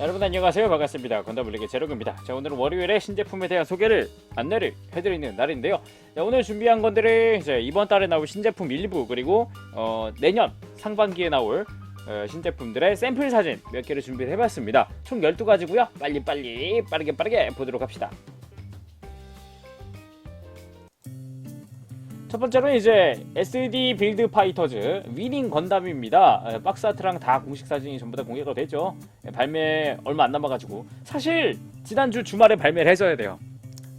여러분 안녕하세요. 반갑습니다. 건담블랙의 제로그입니다. 자, 오늘은 월요일에 신제품에 대한 소개를 안내를 해드리는 날인데요. 자, 오늘 준비한 건들은 이제 이번 달에 나올 신제품 일부 그리고 내년 상반기에 나올 신제품들의 샘플 사진 몇 개를 준비를 해봤습니다. 총 12가지고요. 빨리빨리 빠르게 보도록 합시다. 첫 번째로는 이제 SD 빌드 파이터즈 위닝 건담입니다. 박스아트랑 다 공식 사진이 전부 다 공개가 됐죠. 발매 얼마 안 남아가지고 사실 지난주 주말에 발매를 했어야 돼요.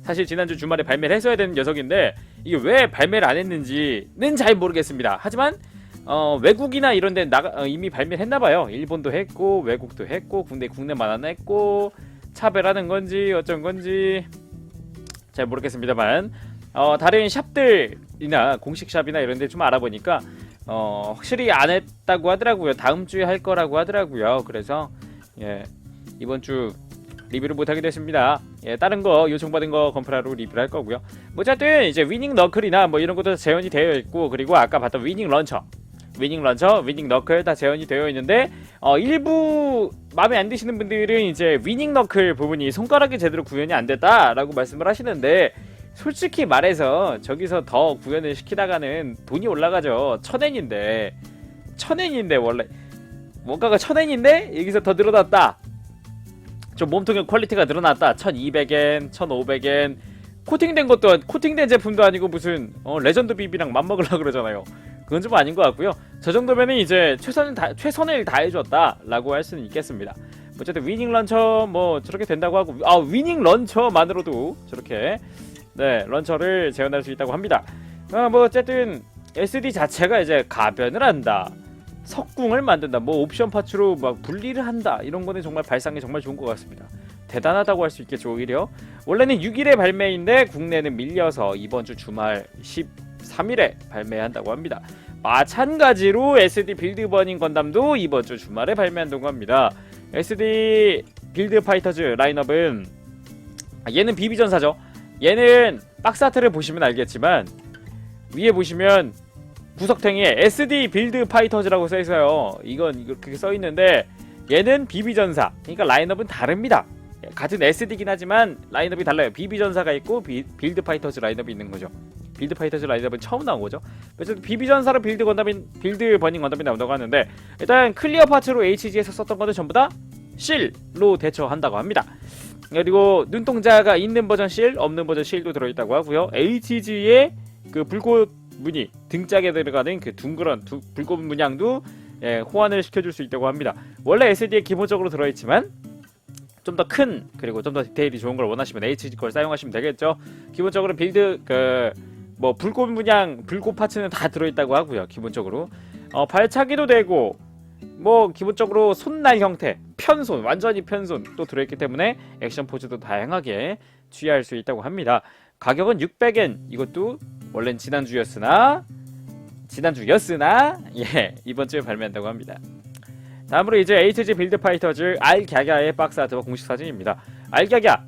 사실 지난주 주말에 발매를 했어야 되는 녀석인데 이게 왜 발매를 안 했는지는 잘 모르겠습니다. 하지만 외국이나 이런 데 이미 발매를 했나봐요. 일본도 했고 외국도 했고 국내만 안 했고 차별하는 건지 어쩐 건지 잘 모르겠습니다만 다른 샵들이나 공식 샵이나 이런 데 좀 알아보니까 확실히 안 했다고 하더라고요. 다음 주에 할 거라고 하더라고요. 그래서 예, 이번 주 리뷰를 못 하게 됐습니다. 예, 다른 거 요청받은 거 건프라로 리뷰를 할 거고요. 뭐 어쨌든 이제 위닝 너클이나 뭐 이런 것도 재현이 되어 있고, 그리고 아까 봤던 위닝 런처, 위닝 너클 다 재현이 되어 있는데 일부 마음에 안 드시는 분들은 이제 위닝 너클 부분이 손가락이 제대로 구현이 안 됐다라고 말씀을 하시는데, 솔직히 말해서 저기서 더 구현을 시키다가는 돈이 올라가죠. 1000엔인데 원래 원가가 1000엔인데 여기서 더 늘어났다. 좀 몸통의 퀄리티가 늘어났다. 1200엔, 1500엔. 코팅된 제품도 아니고 무슨 레전드 비비랑 맞먹으려고 그러잖아요. 그건 좀 아닌 것 같고요. 저 정도면은 이제 최선을 다해줬다라고 할 수는 있겠습니다. 어쨌든 위닝 런처 뭐 저렇게 된다고 하고, 위닝 런처만으로도 저렇게 런처를 재현할 수 있다고 합니다. 뭐 어쨌든 SD 자체가 이제 가변을 한다, 석궁을 만든다, 뭐 옵션 파츠로 막 분리를 한다, 이런 거는 정말 발상이 정말 좋은 것 같습니다. 대단하다고 할 수 있겠죠. 오히려 원래는 6일에 발매인데 국내는 밀려서 이번 주 주말 13일에 발매한다고 합니다. 마찬가지로 SD 빌드 버닝 건담도 이번 주 주말에 발매한다고 합니다. SD 빌드 파이터즈 라인업은 얘는 비비전사죠. 얘는 박스아트를 보시면 알겠지만 위에 보시면 구석탱이에 SD 빌드 파이터즈라고 써있어요. 이건 그렇게 써있는데 얘는 비비전사, 그러니까 라인업은 다릅니다. 같은 SD긴 하지만 라인업이 달라요. 비비전사가 있고 빌드 파이터즈 라인업이 있는 거죠. 빌드 파이터즈 라인업은 처음 나온 거죠. 그래서 비비전사로 빌드 버닝 건담이 나온다고 하는데, 일단 클리어 파츠로 HG에서 썼던 거는 전부 다 실로 대처한다고 합니다. 그리고 눈동자가 있는 버전 실, 없는 버전 실도 들어있다고 하고요. HG의 그 불꽃 무늬, 등짝에 들어가는 그 둥그런 불꽃 문양도 호환을 시켜줄 수 있다고 합니다. 원래 SD에 기본적으로 들어있지만 좀 더 큰, 그리고 좀 더 디테일이 좋은 걸 원하시면 HG 걸 사용하시면 되겠죠. 기본적으로 빌드 뭐 불꽃 문양, 불꽃 파츠는 다 들어있다고 하고요. 기본적으로 발차기도 되고, 뭐 기본적으로 손날 형태, 편손, 완전히 편손 또 들어있기 때문에 액션 포즈도 다양하게 취할 수 있다고 합니다. 가격은 600엔. 이것도 원래는 지난주였으나 이번 주에 발매한다고 합니다. 다음으로 이제 HG 빌드 파이터즈 알갸갸의 박스 아트와 공식 사진입니다. 알갸갸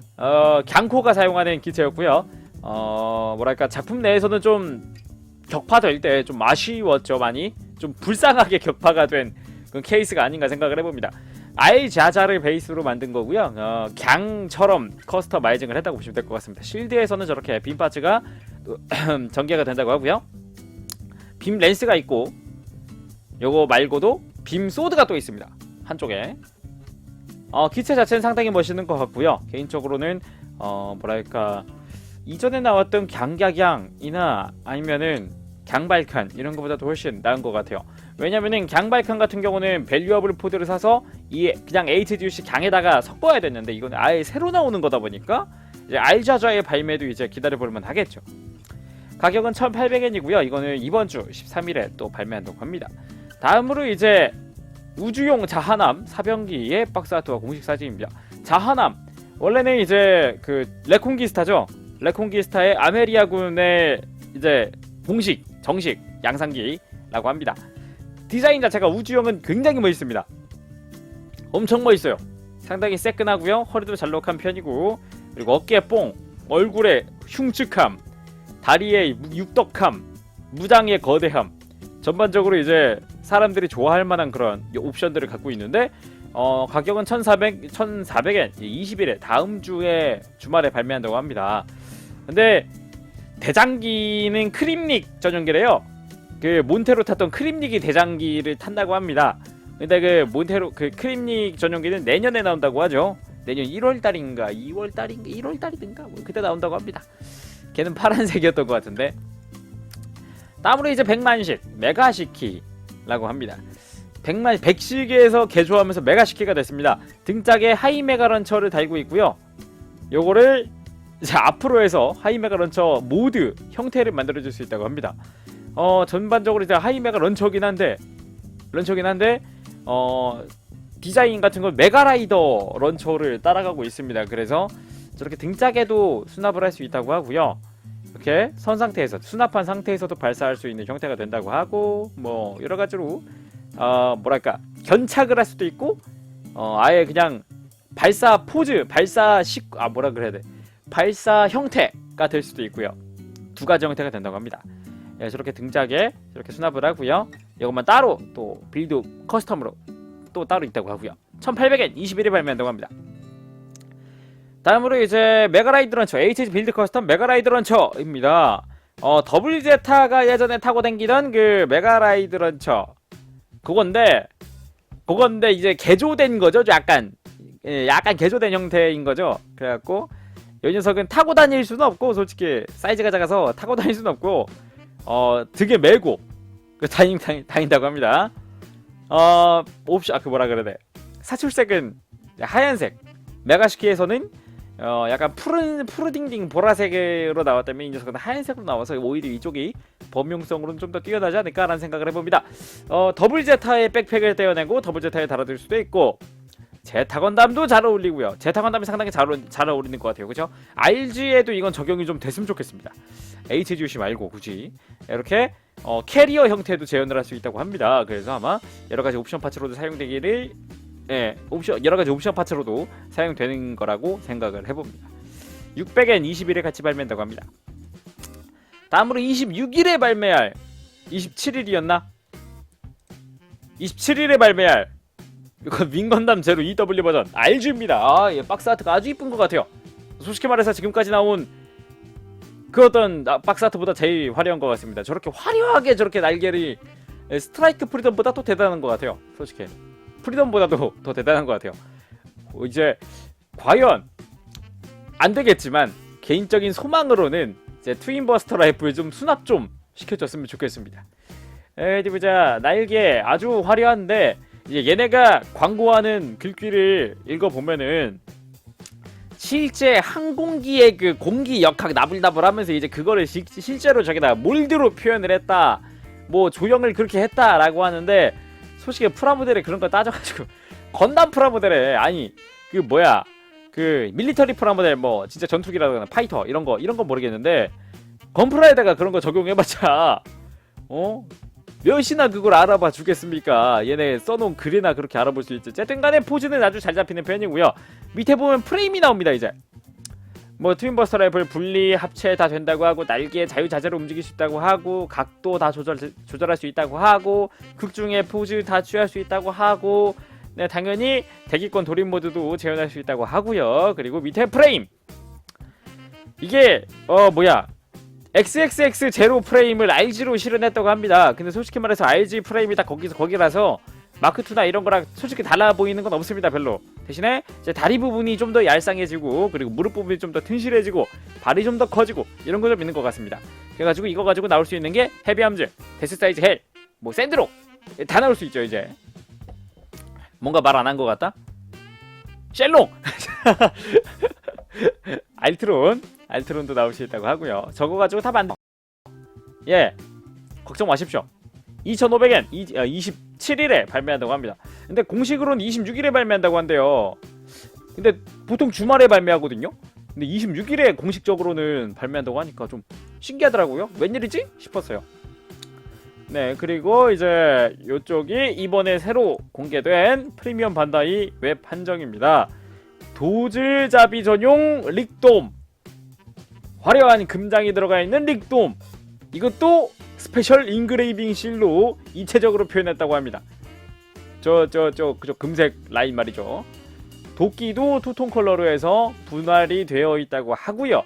강코가 사용하는 기체였고요. 뭐랄까, 작품 내에서는 좀 격파될 때 좀 아쉬웠죠. 많이 좀 불쌍하게 격파가 된 그런 케이스가 아닌가 생각을 해봅니다. 알자자를 베이스로 만든 거고요. 갱처럼 커스터마이징을 했다고 보시면 될 것 같습니다. 실드에서는 저렇게 빔 파츠가 전개가 된다고 하고요. 빔 렌스가 있고, 요거 말고도 빔 소드가 또 있습니다. 한쪽에. 기체 자체는 상당히 멋있는 것 같고요. 개인적으로는 뭐랄까, 이전에 나왔던 갱갸갱이나 아니면은 갱발칸 이런 것보다도 훨씬 나은 것 같아요. 왜냐면은 갱발칸 같은 경우는 밸류어블 포드를 사서 그냥 HGC 갱에다가 섞어야 됐는데, 이거는 아예 새로 나오는 거다 보니까 이제 알자자의 발매도 이제 기다려볼만 하겠죠. 가격은 1800엔이고요. 이거는 이번 주 13일에 또 발매한다고 합니다. 다음으로 이제 우주용 자하남 사병기의 박스 아트와 공식 사진입니다. 자하남 원래는 이제 그 레콩기스타죠. 레콩기스타의 아메리아군의 이제 정식 양상기라고 합니다. 디자인 자체가 우주용은 굉장히 멋있습니다. 엄청 멋있어요. 상당히 새끈하고요. 허리도 잘록한 편이고, 그리고 어깨에 뽕, 얼굴에 흉측함, 다리에 육덕함, 무장의 거대함, 전반적으로 이제 사람들이 좋아할 만한 그런 옵션들을 갖고 있는데, 가격은 1400엔 20일에 다음 주에 주말에 발매한다고 합니다. 근데 대장기는 크림릭 전용기래요. 그 몬테로 탔던 크림릭이 대장기를 탄다고 합니다. 근데 그 몬테로 그 크림릭 전용기는 내년에 나온다고 하죠. 내년 1월달인가 2월달인가 1월달이든가 뭐 그때 나온다고 합니다. 걔는 파란색이었던 것 같은데. 다음으로 이제 100만식 메가시키라고 합니다. 100시기에서 개조하면서 메가시키가 됐습니다. 등짝에 하이메가 런처를 달고 있고요. 요거를 이제 앞으로 해서 하이메가 런처 모드 형태를 만들어줄 수 있다고 합니다. 전반적으로 이제 하이메가 런처긴 한데 디자인 같은 건 메가라이더 런처를 따라가고 있습니다. 그래서 저렇게 등짝에도 수납을 할 수 있다고 하고요. 이렇게 선 상태에서 수납한 상태에서도 발사할 수 있는 형태가 된다고 하고 뭐 여러 가지로 뭐랄까 견착을 할 수도 있고 아예 그냥 발사 포즈 발사 뭐라 그래야 돼 발사 형태가 될 수도 있고요. 두 가지 형태가 된다고 합니다. 예, 저렇게 등짝에 이렇게 수납을 하고요. 이것만 따로 또 빌드 커스텀으로 또 따로 있다고 하고요. 1800엔 21일 발매한다고 합니다. 다음으로 이제 메가라이드 런처 HG 빌드 커스텀 메가라이드 런처입니다. 더블 제타가 예전에 타고 다니던 그 메가라이드 런처 그건데 이제 개조된 거죠. 약간 개조된 형태인 거죠. 그래갖고 이 녀석은 타고 다닐 수는 없고 솔직히 사이즈가 작아서 타고 다닐 수는 없고 등에 메고 다닌다고 합니다. 옵션 그 뭐라 그래야 돼 사출색은 하얀색 메가시키에서는 약간 푸르딩딩 보라색으로 나왔다면 이 녀석은 하얀색으로 나와서 오히려 이쪽이 범용성으로는 좀 더 뛰어나지 않을까라는 생각을 해봅니다. 더블 제타의 백팩을 떼어내고 더블 제타에 달아둘 수도 있고 제타 건담도 잘 어울리고요. 제타 건담이 상당히 잘 어울리는 것 같아요. 그죠? RG에도 이건 적용이 좀 됐으면 좋겠습니다. HGC 말고 굳이 이렇게 캐리어 형태도 재현을 할 수 있다고 합니다. 그래서 아마 여러가지 옵션 파츠로도 사용되기를 여러가지 옵션 파츠로도 사용되는 거라고 생각을 해봅니다. 600엔 20일에 같이 발매한다고 합니다. 다음으로 26일에 발매할 27일이었나? 27일에 발매할 이건 윙건담 제로 EW 버전 RG입니다. 예, 박스 아트가 아주 이쁜 것 같아요. 솔직히 말해서 지금까지 나온 그 어떤 박스 아트보다 제일 화려한 것 같습니다. 저렇게 화려하게 저렇게 날개를 스트라이크 프리덤보다 또 대단한 것 같아요. 솔직히 프리덤보다도 더 대단한 것 같아요. 이제 과연 안 되겠지만 개인적인 소망으로는 이제 트윈버스터 라이플 좀 수납 좀 시켜줬으면 좋겠습니다. 어디 보자. 날개 아주 화려한데 이제 얘네가 광고하는 글귀를 읽어보면은 실제 항공기의 그 공기 역학 나불나불하면서 이제 그거를 실제로 저기다 몰드로 표현을 했다 뭐 조형을 그렇게 했다라고 하는데 솔직히 프라모델에 그런 거 따져가지고 건담 프라모델에 아니 그 뭐야 그 밀리터리 프라모델 뭐 진짜 전투기라거나 파이터 이런 거 모르겠는데 건프라에다가 그런 거 적용해봤자 몇이나 그걸 알아봐 주겠습니까? 얘네 써놓은 글이나 그렇게 알아볼 수 있죠. 어쨌든 간에 포즈는 아주 잘 잡히는 편이고요. 밑에 보면 프레임이 나옵니다. 이제 뭐 트윈버스터 라이플 분리 합체 다 된다고 하고 날개 자유자재로 움직일 수 있다고 하고 각도 다 조절할 수 있다고 하고 극중의 포즈 다 취할 수 있다고 하고 네 당연히 대기권 돌입 모드도 재현할 수 있다고 하고요. 그리고 밑에 프레임 이게 XXX 제로 프레임을 RG로 실현했다고 합니다. 근데 솔직히 말해서 RG 프레임이 다 거기라서 마크2나 이런 거랑 솔직히 달라 보이는 건 없습니다. 별로. 대신에 이제 다리 부분이 좀 더 얄쌍해지고 그리고 무릎 부분이 좀 더 튼실해지고 발이 좀 더 커지고 이런 거 좀 있는 것 같습니다. 그래가지고 이거 가지고 나올 수 있는 게 헤비함즈, 데스사이즈 헬, 뭐 샌드로 다 나올 수 있죠. 이제 뭔가 말 안 한 것 같다? 쉘록! 알트론도 나올 수 있다고 하고요. 저거 가지고 다 만들. 예, 걱정 마십시오. 2,500엔 27일에 발매한다고 합니다. 근데 공식으로는 26일에 발매한다고 한대요. 근데 보통 주말에 발매하거든요. 근데 26일에 공식적으로는 발매한다고 하니까 좀 신기하더라고요. 웬일이지? 싶었어요. 네, 그리고 이제 요쪽이 이번에 새로 공개된 프리미엄 반다이 웹 한정입니다. 도즐잡이 전용 릭돔, 화려한 금장이 들어가 있는 릭돔, 이것도 스페셜 인그레이빙 실로 입체적으로 표현했다고 합니다. 그저 금색 라인 말이죠. 도끼도 투톤 컬러로 해서 분할이 되어 있다고 하고요.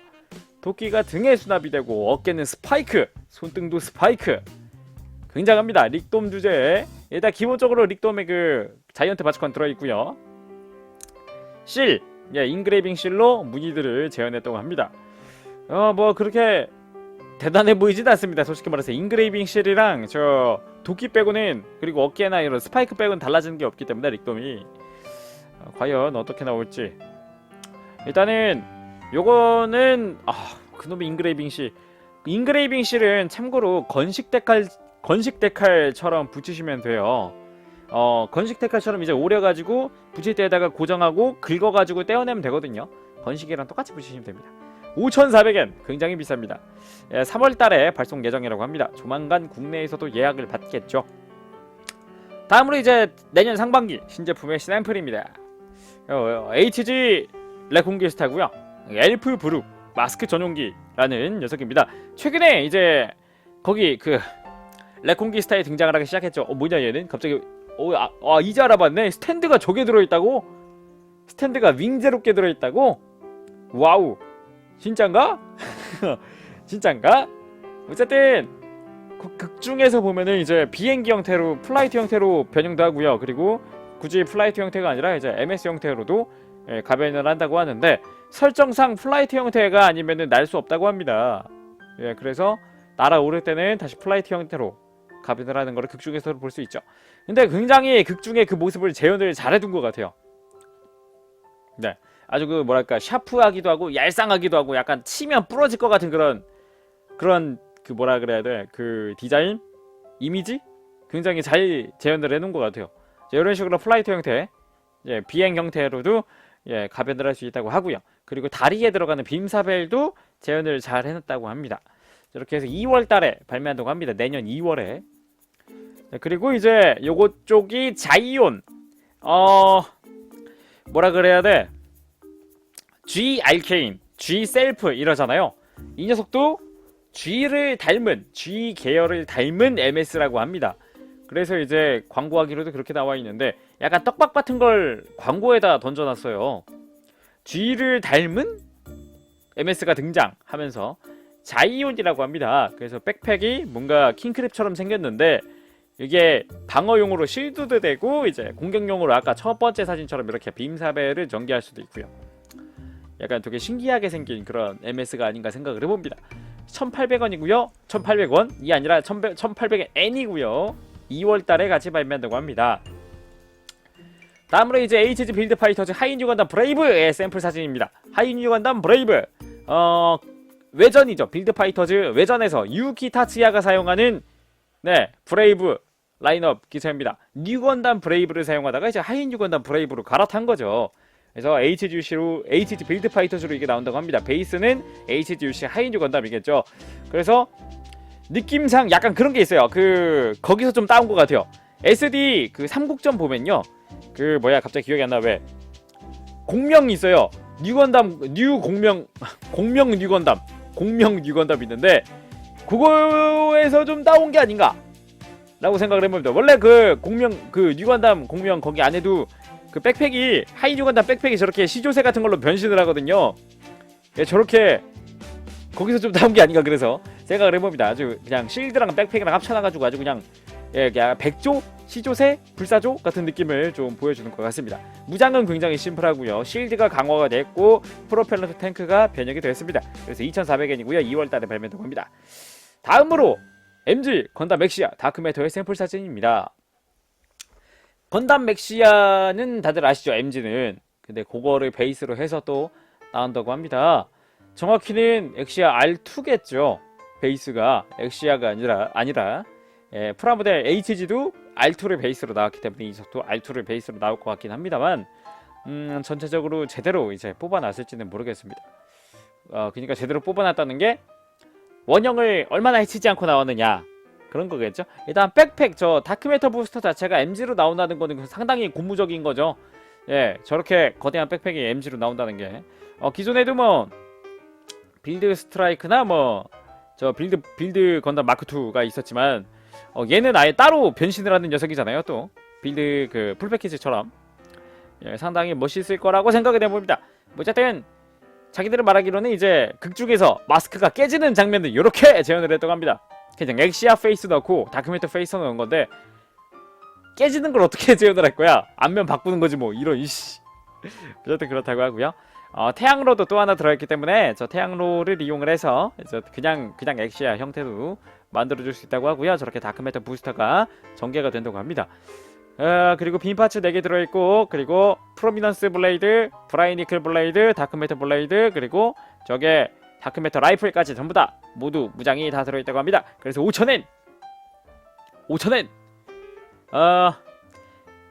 도끼가 등에 수납이 되고 어깨는 스파이크, 손등도 스파이크. 굉장합니다. 릭돔 주제에 일단 기본적으로 릭돔의 그 자이언트 바치컨 들어있고요. 실, 인그레이빙 실로 무늬들을 재현했다고 합니다. 뭐 그렇게 대단해 보이진 않습니다. 솔직히 말해서 인그레이빙 실이랑 저 도끼 빼고는, 그리고 어깨나 이런 스파이크 빼고는 달라지는 게 없기 때문에 릭돔이 과연 어떻게 나올지. 일단은 요거는 그놈의 인그레이빙 실은 참고로 건식 데칼처럼 붙이시면 돼요. 건식 데칼처럼 이제 오려가지고 붙일 때에다가 고정하고 긁어가지고 떼어내면 되거든요. 건식이랑 똑같이 붙이시면 됩니다. 5,400엔 굉장히 비쌉니다. 3월달에 발송 예정이라고 합니다. 조만간 국내에서도 예약을 받겠죠. 다음으로 이제 내년 상반기 신제품의 샘플입니다. HG 레콩기스타고요. 엘프 브룩 마스크 전용기라는 녀석입니다. 최근에 이제 거기 그 레콩기스타에 등장을 하기 시작했죠. 뭐냐 얘는 갑자기 이제 알아봤네. 스탠드가 저게 들어있다고? 스탠드가 윙제롭게 들어있다고? 와우, 진짠가? 진짠가? 어쨌든 극중에서 보면은 이제 비행기 형태로, 플라이트 형태로 변형도 하고요. 그리고 굳이 플라이트 형태가 아니라 이제 MS 형태로도 가변을 한다고 하는데, 설정상 플라이트 형태가 아니면은 날 수 없다고 합니다. 그래서 날아오를 때는 다시 플라이트 형태로 가변을 하는 거를 극중에서 볼 수 있죠. 근데 굉장히 극중의 그 모습을 재현을 잘해둔 것 같아요. 네, 아주 그 뭐랄까 샤프하기도 하고 얄쌍하기도 하고 약간 치면 부러질 것 같은 그런 그 뭐라 그래야 돼, 그 디자인? 이미지? 굉장히 잘 재현을 해놓은 것 같아요. 이런 식으로 플라이트 형태, 비행 형태로도 가변을 할 수 있다고 하고요. 그리고 다리에 들어가는 빔사벨도 재현을 잘 해놨다고 합니다. 이렇게 해서 2월달에 발매한다고 합니다. 내년 2월에. 그리고 이제 요거 쪽이 자이온, 뭐라 그래야 돼, G 알케인, G 셀프 이러잖아요. 이 녀석도 G를 닮은, G 계열을 닮은 MS라고 합니다. 그래서 이제 광고하기로도 그렇게 나와 있는데 약간 떡밥 같은 걸 광고에다 던져놨어요. G를 닮은 MS가 등장하면서 자이온이라고 합니다. 그래서 백팩이 뭔가 킹크랩처럼 생겼는데 이게 방어용으로 실드도 되고 이제 공격용으로 아까 첫 번째 사진처럼 이렇게 빔사벨을 전개할 수도 있고요. 약간 되게 신기하게 생긴 그런 MS가 아닌가 생각을 해봅니다. 1,800원이고요. 1,800원이 아니라 1,800엔이고요. 2월달에 같이 발매한다고 합니다. 다음으로 이제 HG 빌드 파이터즈 하이뉴 건담 브레이브의 샘플 사진입니다. 하이뉴 건담 브레이브, 외전이죠. 빌드 파이터즈 외전에서 유키 타츠야가 사용하는 브레이브 라인업 기체입니다. 뉴 건담 브레이브를 사용하다가 이제 하이뉴 건담 브레이브로 갈아탄 거죠. 그래서 HG 빌드 파이터즈로 이게 나온다고 합니다. 베이스는 HGUC 하이뉴 건담이겠죠. 그래서 느낌상 약간 그런 게 있어요. 거기서 좀 따온 것 같아요. SD 그 삼국전 보면요, 그 뭐야 갑자기 기억이 안 나. 왜 공명이 있어요. 공명 뉴 건담 있는데 그거에서 좀 따온 게 아닌가 라고 생각을 해봅니다. 원래 뉴 건담 공명 거기 안에도 그 백팩이, 하이뉴 건담 백팩이 저렇게 시조새 같은 걸로 변신을 하거든요. 저렇게 거기서 좀 따온 게 아닌가, 그래서 생각을 해봅니다. 아주 그냥 실드랑 백팩이랑 합쳐놔가지고 아주 그냥 백조, 시조새, 불사조 같은 느낌을 좀 보여주는 것 같습니다. 무장은 굉장히 심플하고요. 실드가 강화가 됐고 프로펠러 탱크가 변형이 됐습니다. 그래서 2,400엔이고요. 2월달에 발매된다고 합니다. 다음으로 MG 건담 맥시아 다크메터의 샘플 사진입니다. 건담 맥시아는 다들 아시죠? MG는. 근데 그거를 베이스로 해서 또 나온다고 합니다. 정확히는 엑시아 R2겠죠. 베이스가 엑시아가 아니라 프라모델 HG도 R2를 베이스로 나왔기 때문에 이 녀석도 R2를 베이스로 나올 것 같긴 합니다만, 전체적으로 제대로 이제 뽑아놨을지는 모르겠습니다. 그러니까 제대로 뽑아놨다는 게 원형을 얼마나 해치지 않고 나왔느냐 그런 거겠죠. 일단 백팩, 저 다크메터 부스터 자체가 MG로 나온다는 거는 상당히 고무적인 거죠. 저렇게 거대한 백팩이 MG로 나온다는 게, 기존에도 뭐 빌드 스트라이크나 저 빌드 건담 마크2가 있었지만 얘는 아예 따로 변신을 하는 녀석이잖아요. 또 빌드 그 풀패키지처럼 상당히 멋있을 거라고 생각이 돼봅니다. 뭐 어쨌든 자기들은 말하기로는 이제 극 중에서 마스크가 깨지는 장면들 이렇게 재현을 했다고 합니다. 그냥 엑시아 페이스 넣고 다큐멘터 페이스 넣은 건데 깨지는 걸 어떻게 재현을 할 거야? 앞면 바꾸는 거지 뭐 이런 이씨. 어쨌든 그렇다고 하고요. 태양로도 또 하나 들어있기 때문에 저 태양로를 이용을 해서 그냥 엑시아 형태도 만들어줄 수 있다고 하고요. 저렇게 다크메터 부스터가 전개가 된다고 합니다. 그리고 빈 파츠 4개 들어있고, 그리고 프로미넌스 블레이드, 브라이니클 블레이드, 다크메터 블레이드, 그리고 저게 다크메터 라이플까지 전부 다 모두 무장이 다 들어있다고 합니다. 그래서 5,000엔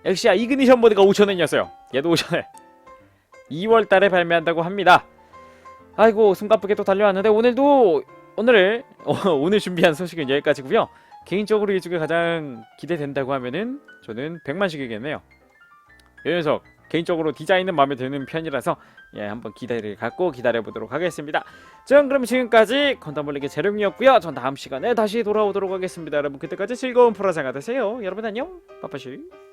엑시아 이그니션 모드가 5,000엔이었어요 얘도 5,000엔 2월달에 발매한다고 합니다. 아이고 숨가쁘게 또 달려왔는데 오늘 준비한 소식은 여기까지고요. 개인적으로 이 중에 가장 기대된다고 하면은 저는 100만씩이겠네요. 이 녀석 개인적으로 디자인은 마음에 드는 편이라서 한번 기대를 갖고 기다려보도록 하겠습니다. 전 그럼 지금까지 건담벌리기 재룡이었고요. 전 다음 시간에 다시 돌아오도록 하겠습니다. 여러분 그때까지 즐거운 프로 생활 되세요. 여러분 안녕. 빠빠시.